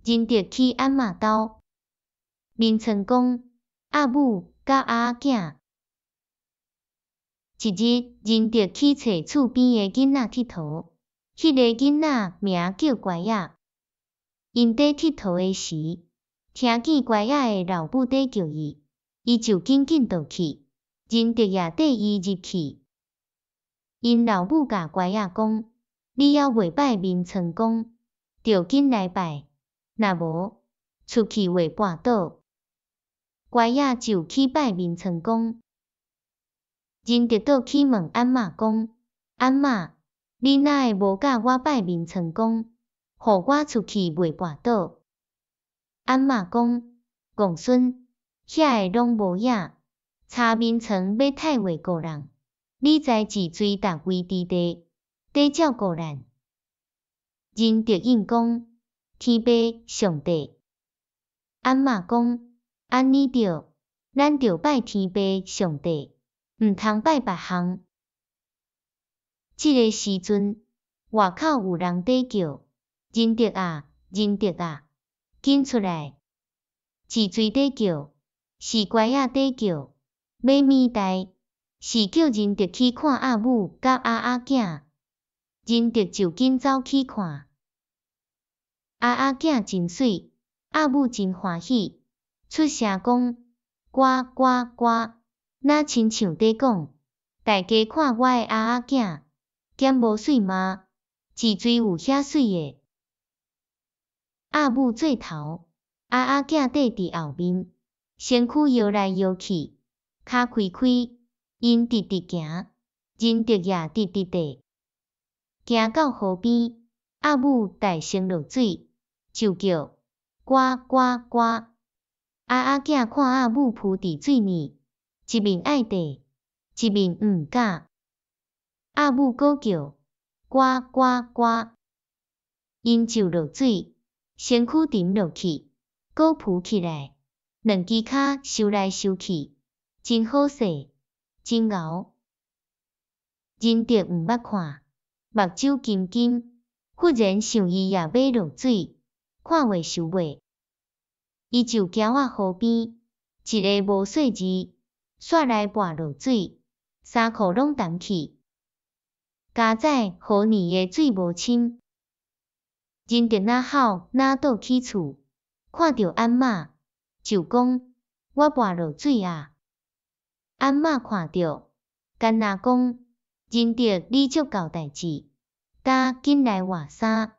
仁德去鞍马兜。眠床讲，阿母甲阿囝。一日，仁德去找厝边的囡仔佚佗，迄个囡仔名叫乖仔。因伫佚佗的时，听见乖仔的老母在叫伊，伊就紧紧倒去，仁德也缀伊入去。因老母甲乖仔讲：你还袂拜眠床公，着紧来拜，若无出去会绊倒。乖仔就去拜眠床公。仁德倒去问鞍妈讲：鞍妈，你哪会无甲我拜眠床公，互我出去袂绊倒？鞍妈讲：公孙，遐个拢无影，查眠床要太话个人，你知治水达位之地，得照顾咱。仁德应讲：天父上帝。鞍妈讲：安尼着，咱着拜天父上帝。毋通拜别项。这个时阵，外口有人在叫：仁德啊，仁德啊，紧出来！治水在叫，是乖仔在叫，买面代，是叫仁德去看阿母甲阿囝。仁德就紧走去看。阿囝真水，阿母真欢喜，出声讲：呱呱呱！若亲像在讲，大家看我的阿囝，减无水吗？治水有遐水的。阿母做头，阿囝缀伫后面，身躯摇来摇去，骹开开，因直直行，仁德也直直地。行到河边，阿母大声落水，就叫呱呱呱。阿囝看阿母浮伫水面，一面爱地，一面毋敢。阿母搁叫呱呱呱，因就落水，身躯沉落去，搁浮起来，两只骹收来收去，真好势，真敖。仁德毋捌看，目睭金金，忽然想伊也要落水，看袂收袂。伊就行到河边，一个无细字，煞来跋落水，衫裤拢澹去。加在河年的水无深。仁德哪好哪倒去厝，看到鞍妈，就讲：我跋落水啊！鞍妈看到，干那讲：仁德你足够代志，今紧来换衫。